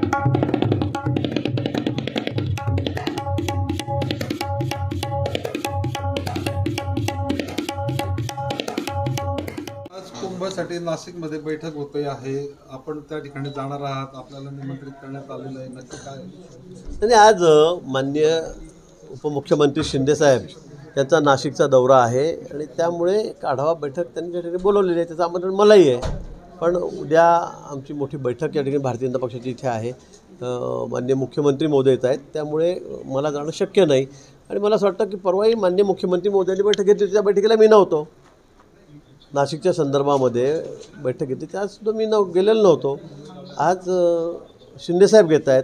आज कुंभसाठी नाशिकमध्ये बैठक होते आहे, आपण त्या ठिकाणी जाणार आहात, आपल्याला निमंत्रित करण्यात आलेलं आहे, नक्की काय? आणि आज माननीय उपमुख्यमंत्री शिंदेसाहेब यांचा नाशिकचा दौरा आहे आणि त्यामुळे एक आढावा बैठक त्यांनी त्या ठिकाणी बोलवलेली आहे, त्याचं आमंत्रण मलाही आहे. पण उद्या आमची मोठी बैठक या ठिकाणी भारतीय जनता पक्षाची इथे आहे. माननीय मुख्यमंत्री महोदय येत आहेत, त्यामुळे मला जाणं शक्य नाही. आणि मला असं वाटतं की परवाही माननीय मुख्यमंत्री महोदयांनी बैठक घेतली होती, त्या बैठकीला मी नव्हतो. नाशिकच्या संदर्भामध्ये बैठक घेतली त्यासुद्धा मी गेलेलो नव्हतो. आज शिंदेसाहेब घेत आहेत.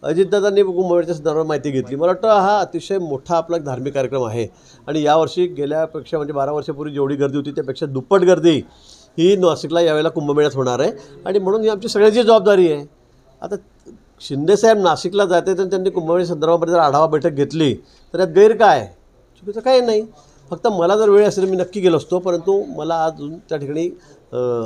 अजितदादांनी कुंभमेळ्याच्या संदर्भात माहिती घेतली. मला वाटतं हा अतिशय मोठा आपला धार्मिक कार्यक्रम आहे आणि यावर्षी गेल्यापेक्षा म्हणजे 12 वर्षापूर्वी जेवढी गर्दी होती त्यापेक्षा दुप्पट गर्दी ही नाशिकला यावेळेला कुंभमेळ्यात होणार आहे आणि म्हणून ही आमची सगळ्यांची जबाबदारी आहे. आता शिंदेसाहेब नाशिकला जाते तर त्यांनी कुंभमेळ्या संदर्भामध्ये जर आढावा बैठक घेतली तर यात गैर काय, चुकीचं काही नाही. फक्त मला जर वेळ असेल मी नक्की गेलो असतो, परंतु मला अजून त्या ठिकाणी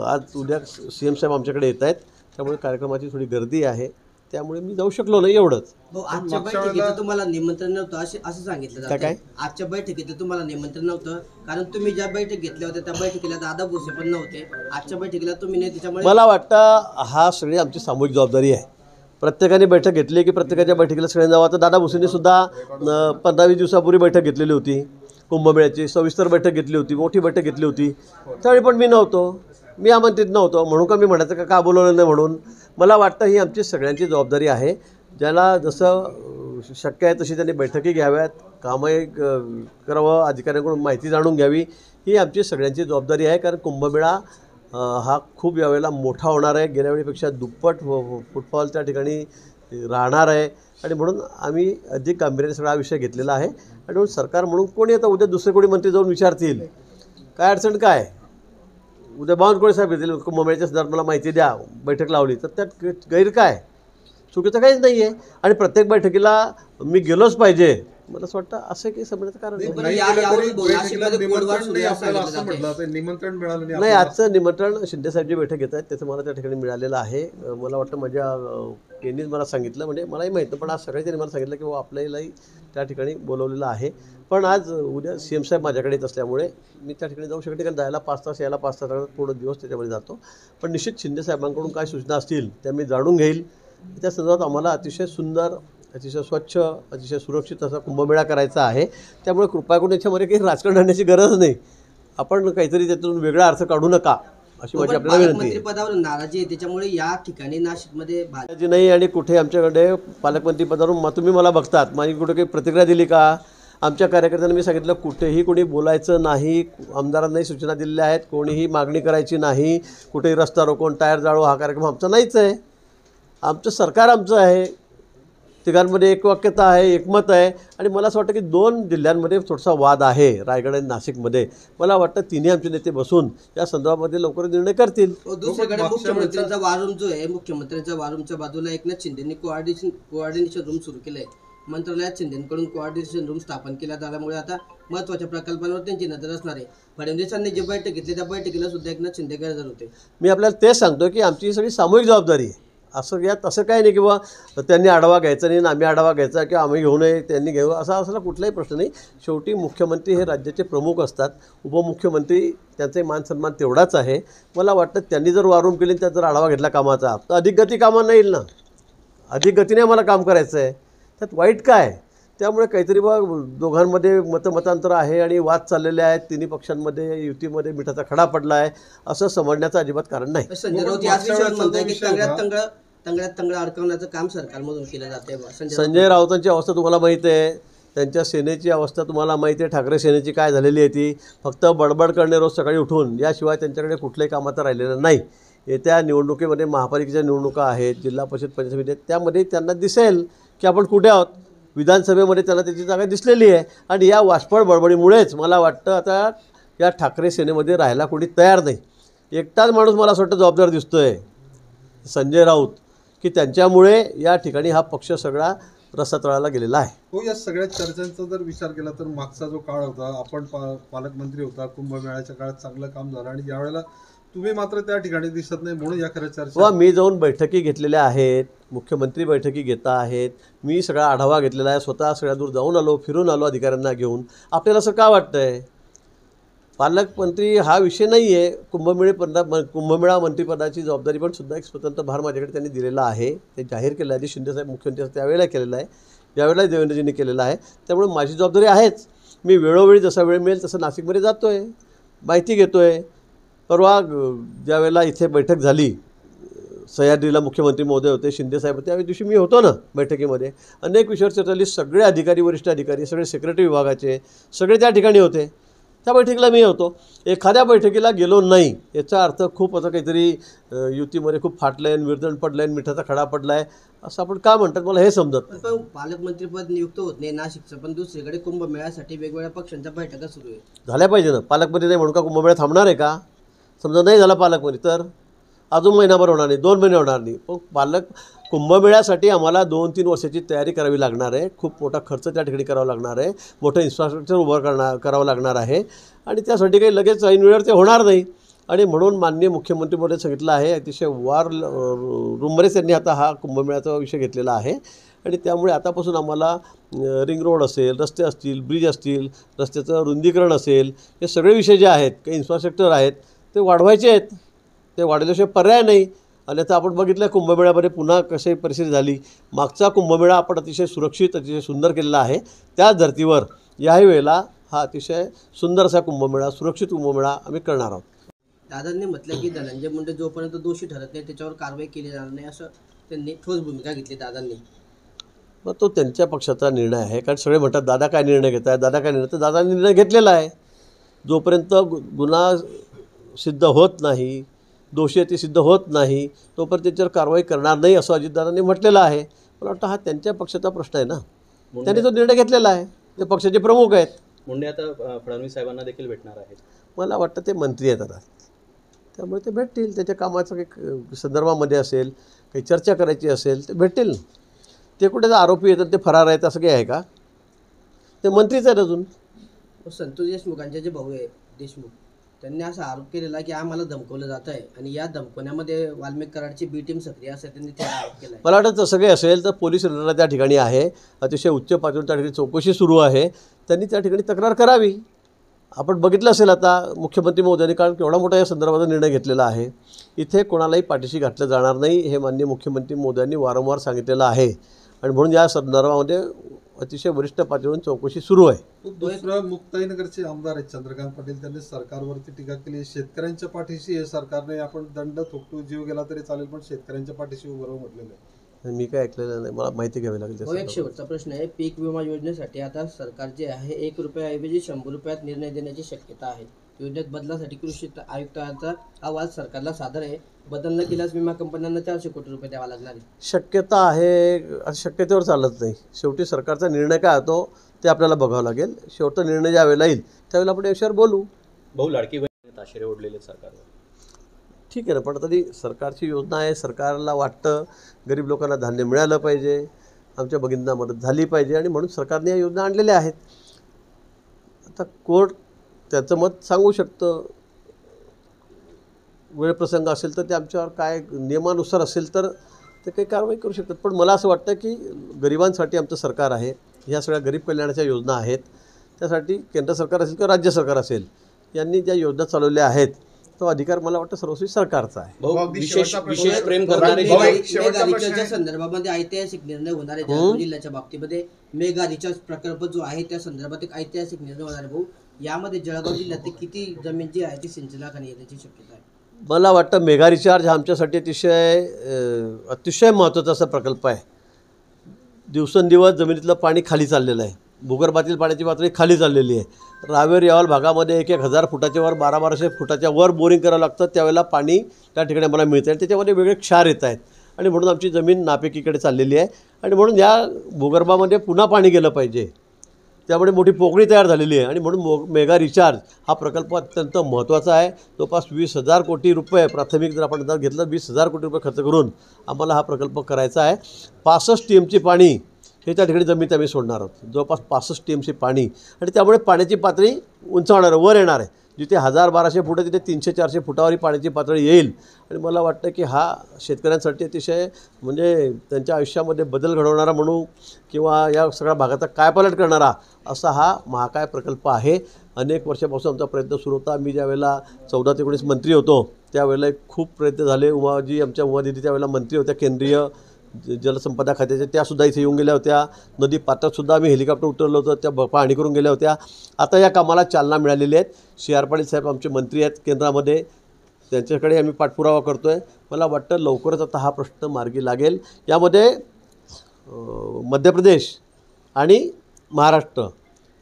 आज उद्या CM साहेब आमच्याकडे येत आहेत, त्यामुळे कार्यक्रमाची थोडी गर्दी आहे, त्यामुळे मी जाऊ शकलो नाही. एवढंच. आजच्या बैठकीत तुम्हाला निमंत्रण नव्हतं असं सांगितलं जातं. काय आजच्या बैठकीत तुम्हाला निमंत्रण नव्हतं, कारण तुम्ही ज्या बैठक घेतल्या होत्या त्या बैठकीला दादा भुसे पण नव्हते. आजच्या बैठकीला तुम्ही नाही, त्याच्यामुळे मला वाटतं हा सगळी आमची सामूहिक जबाबदारी आहे. प्रत्येकाने बैठक घेतली की प्रत्येकाच्या बैठकीला सगळ्यांनी जावं. आता दादा भुसेंनी सुद्धा 15-20 दिवसापूर्वी बैठक घेतलेली होती, कुंभमेळ्याची सविस्तर बैठक घेतली होती, मोठी बैठक घेतली होती. त्यावेळी पण मी नव्हतो, मी आमंत्रित नव्हतो. म्हणून का मी म्हणायचं का बोलवलं नाही म्हणून. मला वाटतं ही आमची सगळ्यांची जबाबदारी आहे. ज्याला जसं शक्य आहे तशी त्यांनी बैठकी घ्याव्यात, कामही करावं, अधिकाऱ्यांकडून माहिती जाणून घ्यावी, ही आमची सगळ्यांची जबाबदारी आहे. कारण कुंभमेळा हा खूप यावेळेला मोठा होणार आहे, गेल्या वेळेपेक्षा दुप्पट फुटफॉल त्या ठिकाणी राहणार आहे आणि म्हणून आम्ही अधिक गांभीर्याने सगळा विषय घेतलेला आहे. आणि म्हणून सरकार म्हणून कोणी आता उद्या दुसरे कोणी मंत्री जाऊन विचारतील काय अडचण काय, उद्या बावनकुळे साहेब येतील कुंभमेळ्याच्या संदर्भात मला माहिती द्या, बैठक लावली, तर त्यात गैर काय, चुकीचं काहीच नाही आहे. आणि प्रत्येक बैठकीला मी गेलोच पाहिजे मला असं वाटतं, असं काही समजण्याचं कारण नाही. आजचं निमंत्रण शिंदेसाहेब जी बैठक घेत आहेत त्याचं मला त्या ठिकाणी मिळालेलं आहे. मला वाटतं माझ्या यांनीच मला सांगितलं, म्हणजे मलाही माहीत नाही, पण आज सगळ्या त्यांनी मला सांगितलं की आपल्यालाही त्या ठिकाणी बोलवलेलं आहे. पण आज उद्या CM साहेब माझ्याकडे येत असल्यामुळे मी त्या ठिकाणी जाऊ शकते, कारण जायला 5 तास यायला 5 तास थोडं दिवस त्याच्यामध्ये जातो. पण निश्चित शिंदेसाहेबांकडून काय सूचना असतील त्या मी जाणून घेईल. त्या संदर्भात आम्हाला अतिशय सुंदर, अतिशय स्वच्छ, अतिशय सुरक्षित असा कुंभमेळा करायचा आहे. त्यामुळे कृपया करून याच्यामध्ये काही राजकारण आणण्याची गरज नाही. आपण काहीतरी त्यातून वेगळा अर्थ काढू नका अशी माझी आपल्याला विनंती आहे. पदावर नाराजी आहे, त्याच्यामुळे या ठिकाणी नाशिकमध्ये भाजपची नाही आणि कुठे आमच्याकडे पालकमंत्री पदावरून तुम्ही मला बघतात, माझी कुठे काही प्रतिक्रिया दिली का? आमच्या कार्यकर्त्यांना मी सांगितलं कुठेही कोणी बोलायचं नाही, आमदारांनाही सूचना दिलेल्या आहेत, कोणीही मागणी करायची नाही, कुठेही रस्ता रोखून टायर जाळू हा कार्यक्रम आमचा नाहीच आहे. आमचं सरकार आमचं आहे, तिघांमध्ये एकवाक्यता आहे, एकमत आहे. आणि मला असं वाटतं की 2 जिल्ह्यांमध्ये थोडासा वाद आहे, रायगड आणि नाशिकमध्ये. मला वाटतं तिन्ही आमचे नेते बसून या संदर्भामध्ये लवकर निर्णय करतील. दुसरीकडे मुख्यमंत्र्यांचा वारूम जो आहे, मुख्यमंत्र्यांच्या वारूमच्या बाजूला एकनाथ शिंदेंनी कोऑर्डिनेशन रूम सुरू केलं आहे. मंत्रालयात शिंदेकडून कोऑर्डिनेशन रूम स्थापन केला झाल्यामुळे आता महत्त्वाच्या प्रकल्पांवर त्यांची नजर असणार आहे. फडणवीसांनी जी बैठक घेतली त्या बैठकीला सुद्धा एकनाथ शिंदे गैरहजर होते. मी आपल्याला तेच सांगतो की आमची सगळी सामूहिक जबाबदारी आहे. असं यात असं काय नाही किंवा त्यांनी आढावा घ्यायचा नाही, आम्ही आढावा घ्यायचा किंवा आम्ही घेऊ नये त्यांनी घेऊ, असा कुठलाही प्रश्न नाही. शेवटी मुख्यमंत्री हे राज्याचे प्रमुख असतात, उपमुख्यमंत्री त्यांचे मान सन्मान तेवढाच आहे. मला वाटतं त्यांनी जर वारूम केली, त्यात जर आढावा घेतला कामाचा, तर अधिक गती कामांना येईल ना. अधिक गतीने आम्हाला काम करायचं आहे, त्यात वाईट काय? त्यामुळे काहीतरी दोघांमध्ये मतांतर आहे आणि वाद चाललेले आहेत, तिन्ही पक्षांमध्ये युतीमध्ये मिठाचा खडा पडला आहे, असं समजण्याचं अजिबात कारण नाही. संजय राऊत याच विषयावर म्हणताय की तंगड्यात तंगडं अडकवण्याचं काम सरकारमधून केलं जाते. संजय राऊतांची अवस्था तुम्हाला माहीत आहे, त्यांच्या सेनेची अवस्था तुम्हाला माहिती आहे, ठाकरे सेनेची काय झालेली आहे ती. फक्त बडबड करणे रोज सकाळी उठून, याशिवाय त्यांच्याकडे कुठलंही कामाचं राहिलेलं नाही. येत्या निवडणुकीमध्ये महापालिकेच्या निवडणुका आहेत, जिल्हा परिषद पंचायत समिती आहेत, त्यामध्ये त्यांना दिसेल की आपण कुठे आहोत. विधानसभेमध्ये त्यांना त्याची जागा दिसलेली आहे आणि या वाष्पळ बडबडीमुळेच मला वाटतं आता या ठाकरे सेनेमध्ये राहायला कोणी तयार नाही. एकटाच माणूस मला असं वाटतं जबाबदार दिसतो आहे, संजय राऊत, की त्यांच्यामुळे या ठिकाणी हा पक्ष सगळा रसातळाला गेलेला आहे. हो, या सगळ्या चर्चांचा जर विचार केला तर मागचा जो काळ होता, आपण पालकमंत्री होता, कुंभमेळ्याच्या काळात चांगलं काम झालं आणि यावेळेला तुम्ही मात्र त्या ठिकाणी दिसत नाही, म्हणून या खऱ्या चर्चा. मी जाऊन बैठकी घेतलेल्या आहेत, मुख्यमंत्री बैठकी घेता आहेत, मी सगळा आढावा घेतलेला आहे, स्वतः सगळ्या दूर जाऊन आलो, फिरून आलो अधिकाऱ्यांना घेऊन. आपल्याला असं का वाटतं आहे? पालकमंत्री हा विषय नाही आहे. कुंभमेळा मंत्रिपदाची जबाबदारी पण सुद्धा एक स्वतंत्र भार माझ्याकडे त्यांनी दिलेला आहे. ते जाहीर केलं आहे. शिंदेसाहेब मुख्यमंत्री त्यावेळेला केलेलं आहे, यावेळेला देवेंद्रजींनी केलेलं आहे. त्यामुळे माझी जबाबदारी आहेच. मी वेळोवेळी जसा वेळ मिळेल तसं नाशिकमध्ये जातो आहे, माहिती घेतो आहे. परवा ज्यावेळेला इथे बैठक झाली, सह्याद्रीला मुख्यमंत्री महोदय होते, शिंदेसाहेब, त्या दिवशी मी होतो ना बैठकीमध्ये. अनेक विषयावर चर्चा झाली. सगळे अधिकारी, वरिष्ठ अधिकारी, सगळे सेक्रेटरी विभागाचे सगळे त्या ठिकाणी होते. त्या बैठकीला मी होतो. एखाद्या बैठकीला गेलो नाही याचा अर्थ खूप आता काहीतरी युतीमध्ये खूप फाटलं आहे, विरजण पडलं आहे, मिठाचा खडा पडला आहे असं आपण का म्हणतात मला हे समजत नाही. पण पालकमंत्रीपद नियुक्त होत नाही नाशिकचं, पण दुसरीकडे कुंभमेळ्यासाठी वेगवेगळ्या पक्षांच्या बैठका सुरू आहे. झाल्या पाहिजे ना. पालकमंत्री नाही म्हणून का कुंभमेळा थांबणार आहे का? समजा नाही झाला पालकमंत्री तर अजून महिनाभर होणार नाही, 2 महिने होणार नाही. पण कुंभमेळ्यासाठी आम्हाला 2-3 वर्षाची तयारी करावी लागणार आहे. खूप मोठा खर्च त्या ठिकाणी करावा लागणार आहे. मोठं इन्फ्रास्ट्रक्चर उभं करावं लागणार आहे. आणि त्यासाठी काही लगेच ऐनवेळेवर ते होणार नाही. आणि म्हणून माननीय मुख्यमंत्री महोदय सांगितलं आहे, अतिशय रुमरेस यांनी आता हा कुंभमेळ्याचा विषय घेतलेला आहे. आणि त्यामुळे आतापासून आम्हाला रिंग रोड असेल, रस्ते असतील, ब्रिज असतील, रस्त्याचं रुंदीकरण असेल, हे सगळे विषय जे आहेत, काही इन्फ्रास्ट्रक्चर आहेत ते वाढवायचे आहेत. ते वाढवल्याशिवाय पर्याय नाही. आणि आता आपण बघितलं कुंभमेळ्यामध्ये पुन्हा कशी परिस्थिती झाली. मागचा कुंभमेळा आपण अतिशय सुरक्षित, अतिशय सुंदर केलेला आहे. त्याच धर्तीवर याही वेळेला हा अतिशय सुंदर असा कुंभमेळा, सुरक्षित कुंभमेळा आम्ही करणार आहोत. दादांनी म्हटलं की धनंजय मुंडे जोपर्यंत दोषी ठरत नाही त्याच्यावर कारवाई केली जाणार नाही, असं त्यांनी ठोस भूमिका घेतली दादांनी. मग तो त्यांच्या पक्षाचा निर्णय आहे. कारण सगळे म्हणतात दादा काय निर्णय घेत आहे, दादा काय निर्णय, तर दादाने निर्णय घेतलेला आहे. जोपर्यंत गुन्हा सिद्ध होत नाही, दोषी ते सिद्ध होत नाही, तोपर्यंत त्याच्यावर कारवाई करणार नाही असं अजितदादांनी म्हटलेलं आहे. मला वाटतं हा त्यांच्या पक्षाचा प्रश्न आहे ना. त्यांनी तो निर्णय घेतलेला आहे. ते पक्षाचे प्रमुख आहेत. मुंडे आता फडणवीस साहेबांना देखील भेटणार आहेत. मला वाटतं ते मंत्री आहेत आता, त्यामुळे ते भेटतील. त्याच्या कामाचं काही संदर्भामध्ये असेल, काही चर्चा करायची असेल ते भेटतील. ते कुठे आरोपी येतात ते फरार आहेत असं काही आहे का? ते मंत्रीच आहेत अजून. संतोष देशमुखांचे जे भाऊ आहे देशमुख, त्यांनी असा आरोप केलेला की आम्हाला धमकवलं जात आहे आणि या धमकवण्यामध्ये वाल्मिक कराडची बी टीम सक्रिय असं त्यांनी त्याला आरोप केला. मला वाटतं तसं काही असेल तर पोलीस यंत्रणा त्या ठिकाणी आहे, अतिशय उच्च पातळीवर त्या ठिकाणी चौकशी सुरू आहे. त्यांनी त्या ठिकाणी तक्रार करावी. आपण बघितलं असेल आता मुख्यमंत्री महोदयांनी, कारण केवढा मोठा या संदर्भाचा निर्णय घेतलेला आहे. इथे कोणालाही पाठीशी घातलं जाणार नाही हे माननीय मुख्यमंत्री महोदयांनी वारंवार सांगितलेलं आहे. आणि म्हणून या संदर्भामध्ये अतिशय वरिष्ठ पातळीवरून चौकशी सुरू आहे. दुसरं मुक्ताईनगरचे आमदार आहेत चंद्रकांत पाटील, त्यांनी सरकारवरती टीका केली. शेतकऱ्यांच्या पाठीशी हे सरकारने, आपण दंड थोपटू, जीव गेला तरी चालेल पण शेतकऱ्यांच्या पाठीशी उभं राहू म्हटलेलं आहे. मी काय ऐकलेलं नाही, मला माहिती घ्यावी लागेल. एक शेवटचा प्रश्न आहे. पीक विमा योजनेसाठी आता सरकार जे आहे 1 रुपयाऐवजी 100 रुपयात निर्णय देण्याची शक्यता आहे. योजनेत बदलासाठी कृषी आयुक्तांचा अहवाल सरकारला सादर आहे. बदल न केल्यास विमा कंपन्यांना 400 कोटी रुपये द्यावा लागणार आहे. शक्यता आहे, शक्यतेवर चालत नाही. शेवटी सरकारचा निर्णय काय होतो ते आपल्याला बघावं लागेल. शेवटचा निर्णय ज्या वेळेला येईल त्यावेळेला आपण या विषयावर बोलू. भाऊ लाडकी बहीण ताशेरे ओढलेले सरकारवर, ठीक आहे ना, पण तरी सरकारची योजना आहे. सरकारला वाटतं गरीब लोकांना धान्य मिळालं पाहिजे, आमच्या भगिनींना मदत झाली पाहिजे, आणि म्हणून सरकारने या योजना आणलेल्या आहेत. आता कोर्ट त्याचं मत सांगू शकतं. वेळप्रसंग असेल तर ते आमच्यावर काय नियमानुसार असेल तर ते काही कारवाई करू शकतात. पण मला असं वाटतं की गरिबांसाठी आमचं सरकार आहे. ह्या सगळ्या गरीब कल्याणाच्या योजना आहेत. त्यासाठी केंद्र सरकार असेल किंवा राज्य सरकार असेल, यांनी ज्या योजना चालवल्या आहेत तो अधिकार मला वाटतं सर्वस्वी सरकारचा आहे. भाऊ विशेष प्रेम करणारे मेगा रिचार्जच्या संदर्भामध्ये ऐतिहासिक निर्णय होणार आहे. जळगाव जिल्ह्याच्या बाबतीमध्ये मेगा रिचार्ज प्रकल्प जो आहे त्या संदर्भात एक ऐतिहासिक निर्णय होणार आहे. भाऊ, यामध्ये जळगाव जिल्ह्यात किती जमीन जी आहे ती सिंचनाखाली येण्याची शक्यता आहे? मला वाटतं मेगा रिचार्ज हा आमच्यासाठी अतिशय महत्त्वाचा असा प्रकल्प आहे. दिवसेंदिवस जमिनीतलं पाणी खाली चाललेलं आहे. भूगर्भातील पाण्याची पातळी खाली चाललेली आहे. रावेर यावल भागामध्ये 1,000 फुटाच्या वर 1200 फुटाच्या वर बोरिंग करावं लागतं. त्यावेळेला पाणी त्या ठिकाणी आम्हाला मिळतं आणि त्याच्यामध्ये वेगळे क्षार येत आहेत. आणि म्हणून आमची जमीन नापिकीकडे चाललेली आहे. आणि म्हणून या भूगर्भामध्ये पुन्हा पाणी गेलं पाहिजे. त्यामुळे मोठी पोकळी तयार झालेली आहे. आणि म्हणून मेगा रिचार्ज हा प्रकल्प अत्यंत महत्त्वाचा आहे. जवळपास 20,000 कोटी रुपये प्राथमिक जर आपण घेतलं 20,000 कोटी रुपये खर्च करून आम्हाला हा प्रकल्प करायचा आहे. 65 TMची पाणी हे त्या ठिकाणी जमीन आम्ही सोडणार आहोत. जवळपास 65 TMची पाणी, आणि त्यामुळे पाण्याची पातळी उंचावणार, वर येणार आहे. जिथे 1000-1200 फूट आहे तिथे 300-400 फुटावरी पाण्याची पातळी येईल. आणि मला वाटतं की हा शेतकऱ्यांसाठी अतिशय म्हणजे त्यांच्या आयुष्यामध्ये बदल घडवणारा म्हणू किंवा या सगळ्या भागाचा कायापालट करणारा असा हा महाकाय प्रकल्प आहे. अनेक वर्षापासून आमचा प्रयत्न सुरू होता. मी ज्यावेळेला 14 ते 19 मंत्री होतो त्यावेळेला खूप प्रयत्न झाले. आमच्या उमादिदी त्यावेळेला मंत्री होत्या केंद्रीय जलसंपदा खात्याच्या, त्यासुद्धा इथे येऊन गेल्या होत्या. नदी पात्रातसुद्धा आम्ही हेलिकॉप्टर उतरलो होतं, त्या पाहणी करून गेल्या होत्या. आता या कामाला चालना मिळालेली आहे. C.R. पाटील साहेब आमचे मंत्री आहेत केंद्रामध्ये, त्यांच्याकडे आम्ही पाठपुरावा करतो आहे. मला वाटतं लवकरच आता हा प्रश्न मार्गी लागेल. यामध्ये मध्य प्रदेश आणि महाराष्ट्र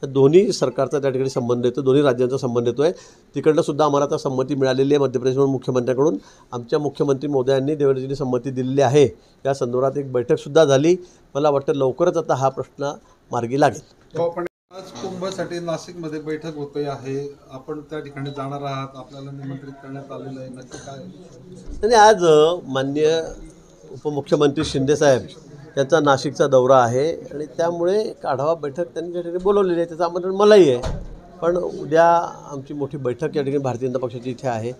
दोन्ही सरकारचा त्या ठिकाणी संबंध येतो, दोन्ही राज्यांचा संबंध येतो आहे. तिकडनंसुद्धा आम्हाला आता संमती मिळालेली आहे मध्य प्रदेशमधून मुख्यमंत्र्यांकडून. आमच्या मुख्यमंत्री महोदयांनी देवेंद्रजींनी संमती दिलेली आहे. या संदर्भात एक बैठकसुद्धा झाली. मला वाटतं लवकरच आता हा प्रश्न मार्गी लागेल. आज कुंभसाठी नाशिकमध्ये बैठक होते आहे, आपण त्या ठिकाणी जाणार आहात, आपल्याला निमंत्रित करण्यात आलेलं आहे, नक्की काय? आणि आज माननीय उपमुख्यमंत्री शिंदेसाहेब यांचा नाशिकचा दौरा आहे आणि त्यामुळे एक आढावा बैठक त्यांनी त्या ठिकाणी बोलवलेली आहे. त्याचं आमंत्रण मलाही आहे. पण उद्या आमची मोठी बैठक या ठिकाणी भारतीय जनता पक्षाची इथे आहे.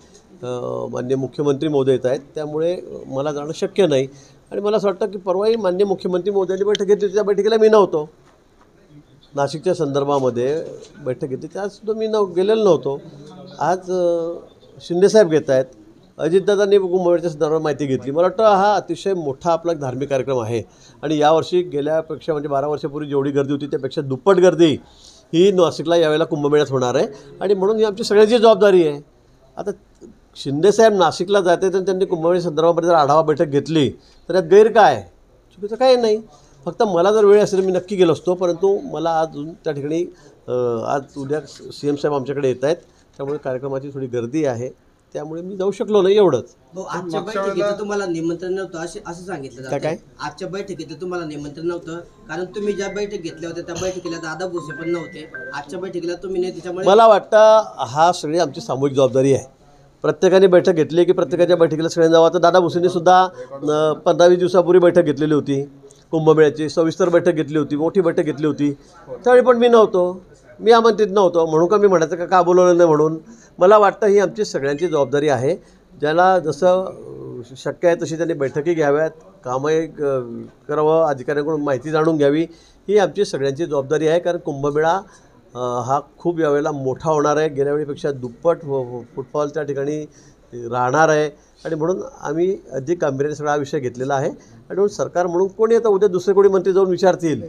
माननीय मुख्यमंत्री महोदय येत आहेत, त्यामुळे मला जाणं शक्य नाही. आणि मला असं वाटतं की परवाही माननीय मुख्यमंत्री महोदयांनी बैठक घेतली, त्या बैठकीला मी नव्हतो. नाशिकच्या संदर्भामध्ये बैठक घेतली त्यासुद्धा मी गेलेलो नव्हतो. आज शिंदेसाहेब घेत आहेत. अजितदादांनी कुंभमेळ्याच्या संदर्भात माहिती घेतली. मला वाटतं हा अतिशय मोठा आपला धार्मिक कार्यक्रम आहे आणि यावर्षी गेल्यापेक्षा म्हणजे 12 वर्षापूर्वी जेवढी गर्दी होती त्यापेक्षा दुप्पट गर्दी ही नाशिकला यावेळेला कुंभमेळ्यात होणार आहे. आणि म्हणून ही आमची सगळ्याची जबाबदारी आहे. आता शिंदेसाहेब नाशिकला जाते तर त्यांनी कुंभमेळ्या संदर्भामध्ये जर आढावा बैठक घेतली तर यात गैर काय, चुकीचं काही नाही. फक्त मला जर वेळ असेल मी नक्की गेलो असतो, परंतु मला आज त्या ठिकाणी आज उद्या CM साहेब आमच्याकडे येत आहेत, त्यामुळे कार्यक्रमाची थोडी गर्दी आहे, त्यामुळे मी जाऊ शकलो नाही. एवढंच. आजच्या बैठकीत तुम्हाला निमंत्रण नव्हतं असं सांगितलं जातं. काय आजच्या बैठकीत तुम्हाला निमंत्रण नव्हतं, कारण तुम्ही ज्या बैठक घेतल्या होत्या त्या बैठकीला दादा भुसे पण नव्हते. आजच्या बैठकीला तुम्ही नाही, त्याच्यामुळे मला वाटतं हा सगळी आमची सामूहिक जबाबदारी आहे. प्रत्येकाने बैठक घेतली की प्रत्येकाच्या बैठकीला सगळ्यांनी जावं. तर दादा भुसेंनी सुद्धा 15-20 दिवसापूर्वी बैठक घेतलेली होती कुंभमेळ्याची, सविस्तर बैठक घेतली होती, मोठी बैठक घेतली होती. त्यावेळी पण मी नव्हतो, मी आमंत्रित नव्हतो. म्हणून का मी म्हणायचं का बोलवलं नाही म्हणून. मला वाटतं ही आमची सगळ्यांची जबाबदारी आहे. ज्याला जसं शक्य आहे तशी त्यांनी बैठकी घ्याव्यात, कामही करावं, अधिकाऱ्यांकडून माहिती जाणून घ्यावी, ही आमची सगळ्यांची जबाबदारी आहे. कारण कुंभमेळा हा खूप यावेळेला मोठा होणार आहे. गेल्या वेळीपेक्षा दुप्पट फुटफॉल त्या ठिकाणी राहणार आहे आणि म्हणून आम्ही अधिक गांभीर्याने सगळा हा विषय घेतलेला आहे. आणि म्हणून सरकार म्हणून कोणी आता उद्या दुसरे कोणी मंत्री जाऊन विचारतील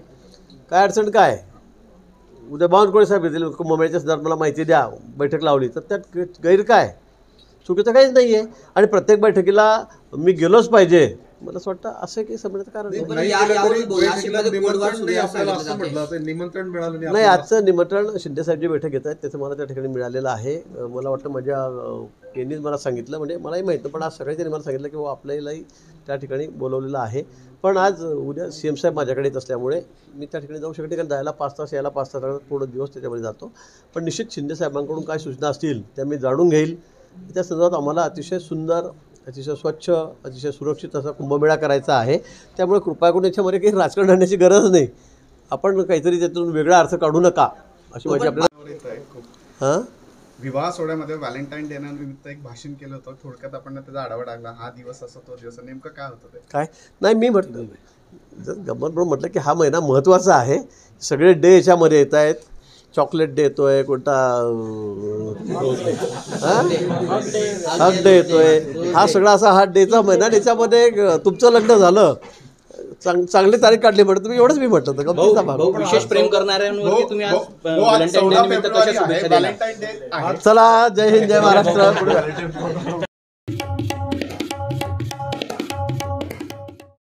काय अडचण काय, उद्या बावनकुळे साहेब येतील कुंभमेळ्याच्या संदर्भात मला माहिती द्या, बैठक लावली, तर त्यात गैर काय, चुकीचं काहीच नाही आहे. आणि प्रत्येक बैठकीला मी गेलोच पाहिजे मला असं वाटतं, असं काही समजण्याचं कारण नाही. नाही, आजचं निमंत्रण शिंदेसाहेब जी बैठक घेत आहेत त्याचं मला त्या ठिकाणी मिळालेलं आहे. मला वाटतं माझ्या यांनीच मला सांगितलं, म्हणजे मलाही माहीत नाही, पण आज सगळ्या त्यांनी मला सांगितलं की आपल्यालाही त्या ठिकाणी बोलवलेलं आहे. पण आज उद्या CM साहेब माझ्याकडे येत असल्यामुळे मी त्या ठिकाणी जाऊ शकते, कारण जायला 5 तास यायला 5 तास थोडं दिवस त्याच्यामध्ये जातो. पण निश्चित शिंदेसाहेबांकडून काय सूचना असतील त्या मी जाणून घेईल. त्या संदर्भात आम्हाला अतिशय सुंदर, अतिशय स्वच्छ, अतिशय सुरक्षित असा कुंभमेळा करायचा आहे. त्यामुळे कृपया करून याच्यामध्ये काही राजकारण आणण्याची गरज नाही. आपण काहीतरी त्यातून वेगळा अर्थ काढू नका अशी माझी आपल्याला. हां, विवाह सोहळ्यामध्ये व्हॅलेंटाईन डे निमित्त एक भाषण केलं होतं, थोडक्यात आपण त्याचा आढावा टाकला. हा दिवस असं तो दिवस नेमकं काय होतं ते काय नाही, मी म्हटलं जर गंमत म्हणून म्हटलं की हा महिना महत्त्वाचा आहे. सगळे डे याच्यामध्ये येत आहेत. चॉकलेट डे येतो आहे, कोणता हक डे येतो आहे, हा सगळा असा हा डेचा महिना. त्याच्यामध्ये तुमचं लग्न झालं, चांगली तारीख काढली म्हणत तुम्ही, एवढंच मी म्हटलं होतं. विशेष प्रेम करणाऱ्यांवरती तुम्ही आज व्हॅलेंटाईन डे निमित्त कशा शुभेच्छा दिल्या? चला, जय हिंद, जय महाराष्ट्र.